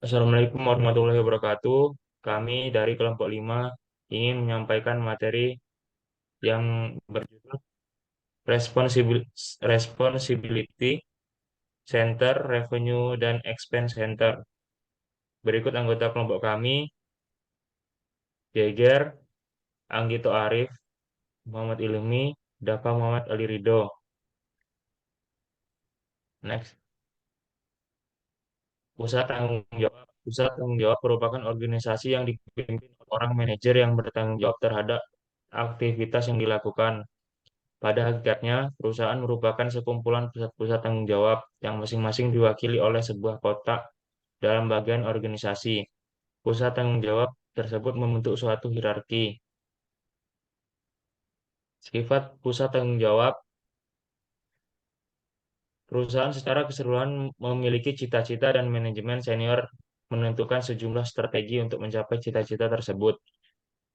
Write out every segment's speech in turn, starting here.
Assalamualaikum warahmatullahi wabarakatuh. Kami dari kelompok 5 ingin menyampaikan materi yang berjudul Responsibility Center, Revenue, dan Expense Center. Berikut anggota kelompok kami, Geger, Anggito Arif, Muhammad Ilmi, Dafa Muhammad Ali Ridho. Next. Pusat tanggung jawab merupakan organisasi yang dipimpin oleh orang manajer yang bertanggung jawab terhadap aktivitas yang dilakukan. Pada hakikatnya, perusahaan merupakan sekumpulan pusat-pusat tanggung jawab yang masing-masing diwakili oleh sebuah kotak dalam bagian organisasi. Pusat tanggung jawab tersebut membentuk suatu hierarki. Sifat pusat tanggung jawab, perusahaan secara keseluruhan memiliki cita-cita dan manajemen senior menentukan sejumlah strategi untuk mencapai cita-cita tersebut.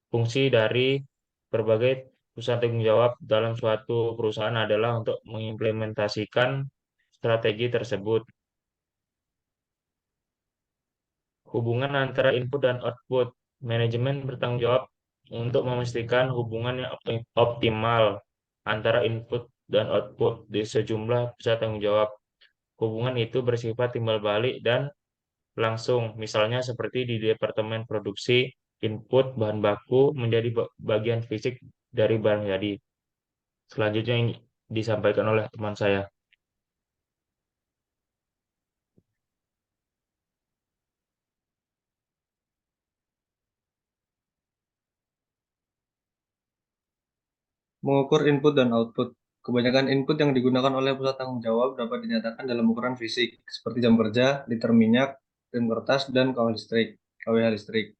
Fungsi dari berbagai pusat tanggung jawab dalam suatu perusahaan adalah untuk mengimplementasikan strategi tersebut. Hubungan antara input dan output. Manajemen bertanggung jawab untuk memastikan hubungan yang optimal antara input dan output di sejumlah pusat tanggung jawab. Hubungan itu bersifat timbal balik dan langsung, misalnya seperti di departemen produksi, input bahan baku menjadi bagian fisik dari barang jadi. Selanjutnya ini disampaikan oleh teman saya. Mengukur input dan output. Kebanyakan input yang digunakan oleh pusat tanggung jawab dapat dinyatakan dalam ukuran fisik, seperti jam kerja, liter minyak, rem kertas, dan KWH listrik.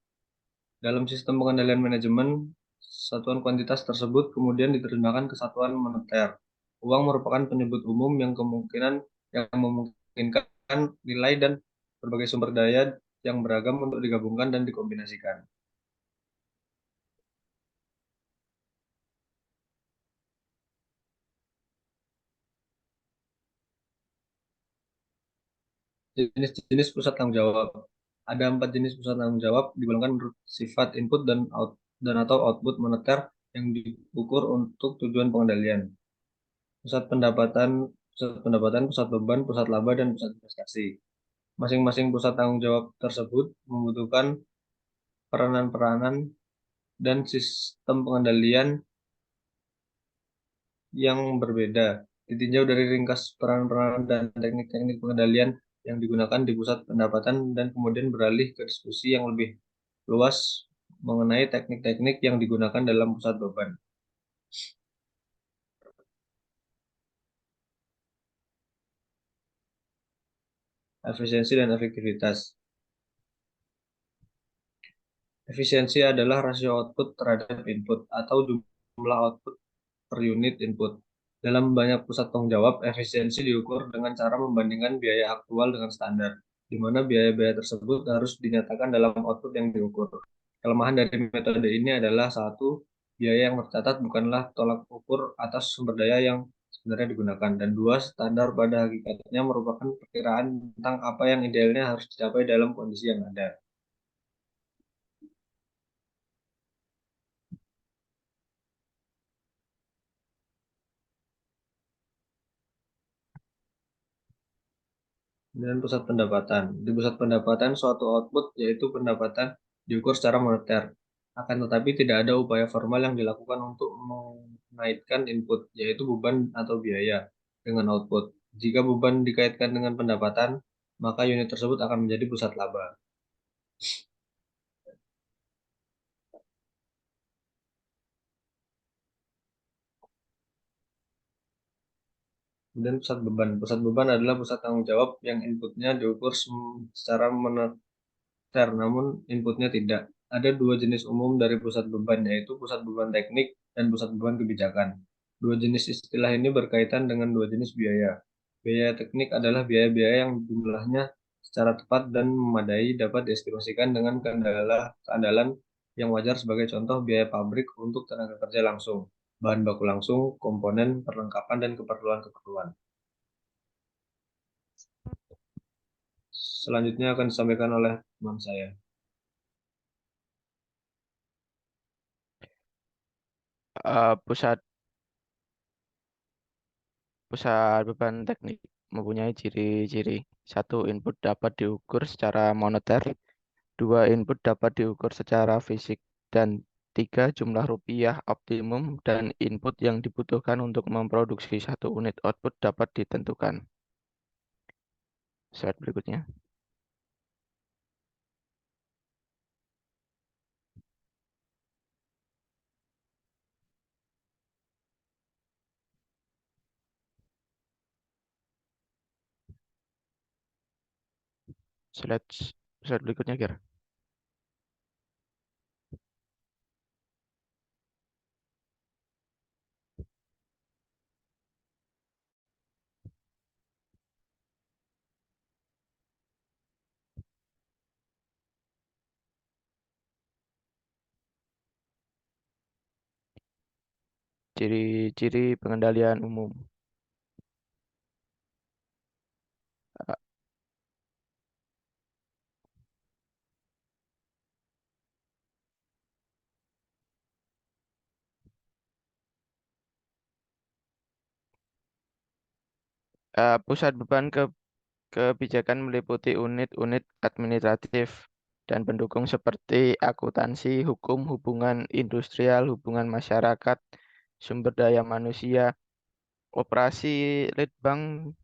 Dalam sistem pengendalian manajemen, satuan kuantitas tersebut kemudian diterjemahkan ke satuan moneter. Uang merupakan penyebut umum yang memungkinkan nilai dan berbagai sumber daya yang beragam untuk digabungkan dan dikombinasikan. Jenis-jenis pusat tanggung jawab. Ada 4 jenis pusat tanggung jawab digolongkan menurut sifat input dan atau output moneter yang diukur untuk tujuan pengendalian. Pusat pendapatan, pusat beban, pusat laba, dan pusat investasi. Masing-masing pusat tanggung jawab tersebut membutuhkan peranan-peranan dan sistem pengendalian yang berbeda. Ditinjau dari ringkas peran-peran dan teknik-teknik pengendalian yang digunakan di pusat pendapatan dan kemudian beralih ke diskusi yang lebih luas mengenai teknik-teknik yang digunakan dalam pusat beban. Efisiensi dan efektivitas. Efisiensi adalah rasio output terhadap input atau jumlah output per unit input. Dalam banyak pusat tanggung jawab, efisiensi diukur dengan cara membandingkan biaya aktual dengan standar, di mana biaya-biaya tersebut harus dinyatakan dalam output yang diukur. Kelemahan dari metode ini adalah satu, biaya yang tercatat bukanlah tolak ukur atas sumber daya yang sebenarnya digunakan, dan dua, standar pada hakikatnya merupakan perkiraan tentang apa yang idealnya harus dicapai dalam kondisi yang ada. Dan pusat pendapatan. Di pusat pendapatan, suatu output yaitu pendapatan diukur secara moneter. Akan tetapi tidak ada upaya formal yang dilakukan untuk mengaitkan input, yaitu beban atau biaya, dengan output. Jika beban dikaitkan dengan pendapatan, maka unit tersebut akan menjadi pusat laba. Kemudian pusat beban. Pusat beban adalah pusat tanggung jawab yang inputnya diukur secara moneter, namun inputnya tidak. Ada 2 jenis umum dari pusat beban, yaitu pusat beban teknik dan pusat beban kebijakan. 2 jenis istilah ini berkaitan dengan 2 jenis biaya. Biaya teknik adalah biaya-biaya yang jumlahnya secara tepat dan memadai dapat diestimasikan dengan keandalan yang wajar, sebagai contoh biaya pabrik untuk tenaga kerja langsung, bahan baku langsung, komponen, perlengkapan, dan keperluan-keperluan. selanjutnya akan disampaikan oleh teman saya. Pusat pusat beban teknik mempunyai ciri-ciri. Satu, input dapat diukur secara moneter. Dua, input dapat diukur secara fisik. Dan tiga, jumlah rupiah optimum dan input yang dibutuhkan untuk memproduksi satu unit output dapat ditentukan. Slide berikutnya. Slide, slide berikutnya, kira. Ciri-ciri pengendalian umum. Uh, Pusat beban kebijakan meliputi unit-unit administratif dan pendukung seperti akuntansi, hukum, hubungan industrial, hubungan masyarakat, sumber daya manusia, operasi lead bank,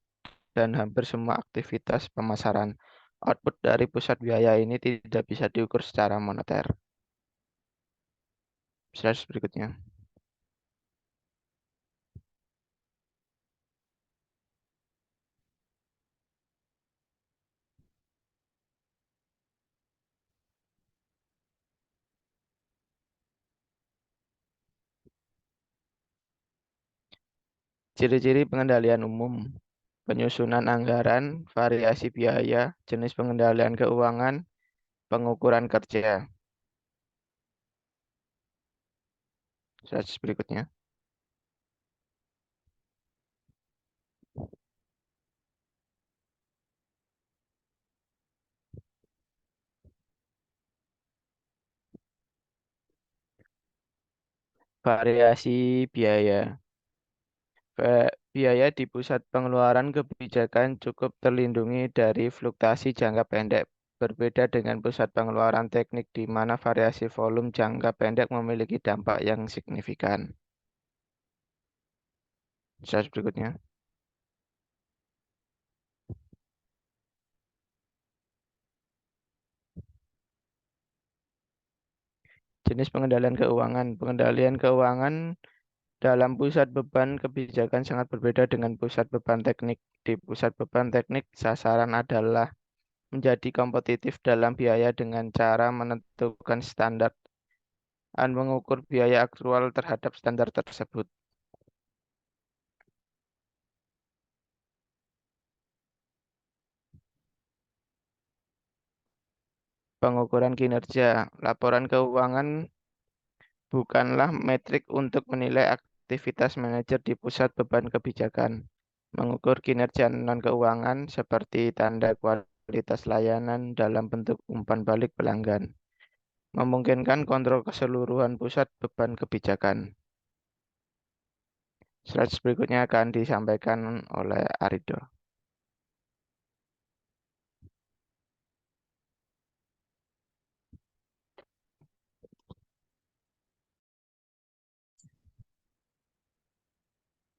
dan hampir semua aktivitas pemasaran. Output dari pusat biaya ini tidak bisa diukur secara moneter. Slide berikutnya. Ciri-ciri pengendalian umum, penyusunan anggaran, variasi biaya, jenis pengendalian keuangan, pengukuran kerja. Slide berikutnya. Variasi biaya. Biaya di pusat pengeluaran kebijakan cukup terlindungi dari fluktuasi jangka pendek. Berbeda dengan pusat pengeluaran teknik di mana variasi volume jangka pendek memiliki dampak yang signifikan. Slide berikutnya. Jenis pengendalian keuangan. Pengendalian keuangan dalam pusat beban kebijakan sangat berbeda dengan pusat beban teknik. Di pusat beban teknik, sasaran adalah menjadi kompetitif dalam biaya dengan cara menentukan standar dan mengukur biaya aktual terhadap standar tersebut. Pengukuran kinerja. Laporan keuangan bukanlah metrik untuk menilai aktivitas manajer di pusat beban kebijakan. Mengukur kinerja non-keuangan seperti tanda kualitas layanan dalam bentuk umpan balik pelanggan. Memungkinkan kontrol keseluruhan pusat beban kebijakan. Slide berikutnya akan disampaikan oleh Arido.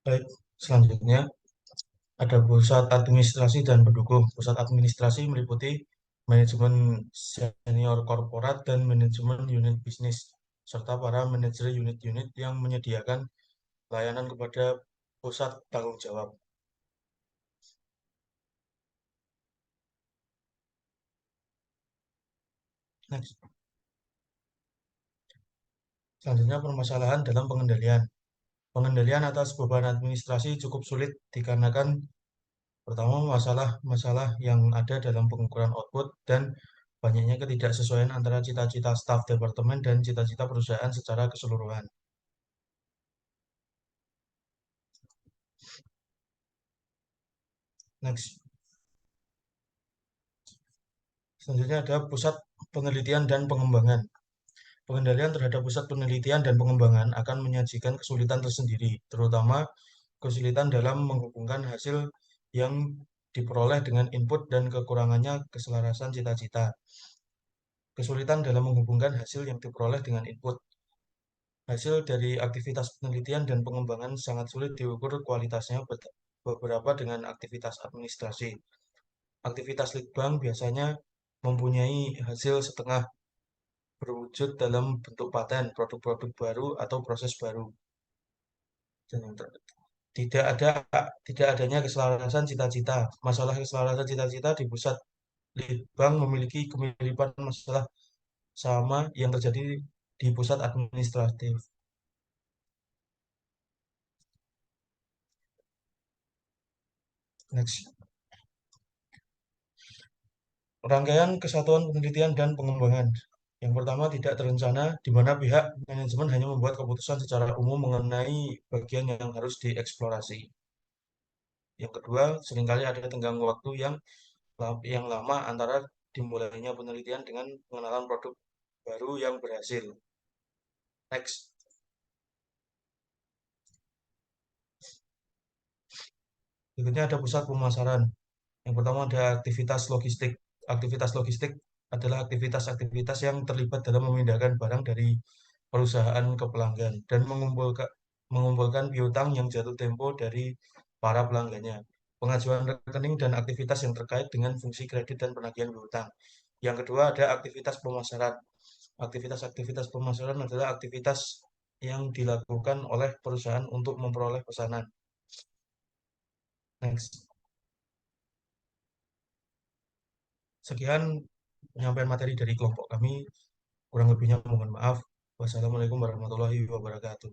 Baik, selanjutnya ada pusat administrasi dan pendukung. Pusat administrasi meliputi manajemen senior korporat dan manajemen unit bisnis, serta para manajer unit-unit yang menyediakan layanan kepada pusat tanggung jawab. Next. Selanjutnya permasalahan dalam pengendalian. Pengendalian atas beban administrasi cukup sulit dikarenakan pertama masalah-masalah yang ada dalam pengukuran output dan banyaknya ketidaksesuaian antara cita-cita staf departemen dan cita-cita perusahaan secara keseluruhan. Next. Selanjutnya ada pusat penelitian dan pengembangan. Pengendalian terhadap pusat penelitian dan pengembangan akan menyajikan kesulitan tersendiri, terutama kesulitan dalam menghubungkan hasil yang diperoleh dengan input dan kekurangannya keselarasan cita-cita. Kesulitan dalam menghubungkan hasil yang diperoleh dengan input. Hasil dari aktivitas penelitian dan pengembangan sangat sulit diukur kualitasnya beberapa dengan aktivitas administrasi. Aktivitas litbang biasanya mempunyai hasil setengah berwujud dalam bentuk paten, produk-produk baru, atau proses baru. Dan tidak ada tidak adanya keselarasan cita-cita. Masalah keselarasan cita-cita di pusat litbang memiliki kemiripan masalah sama yang terjadi di pusat administratif. Next. Rangkaian kesatuan penelitian dan pengembangan. Yang pertama, tidak terencana, di mana pihak manajemen hanya membuat keputusan secara umum mengenai bagian yang harus dieksplorasi. Yang kedua, seringkali ada tenggang waktu yang lama antara dimulainya penelitian dengan pengenalan produk baru yang berhasil. Next. Berikutnya ada pusat pemasaran. Yang pertama ada aktivitas logistik. Aktivitas logistik adalah aktivitas-aktivitas yang terlibat dalam memindahkan barang dari perusahaan ke pelanggan dan mengumpulkan piutang yang jatuh tempo dari para pelanggannya. Pengajuan rekening dan aktivitas yang terkait dengan fungsi kredit dan penagihan piutang. Yang kedua ada aktivitas pemasaran. Aktivitas-aktivitas pemasaran adalah aktivitas yang dilakukan oleh perusahaan untuk memperoleh pesanan. Next. Sekian penyampaian materi dari kelompok kami. Kurang lebihnya mohon maaf. Wassalamualaikum warahmatullahi wabarakatuh.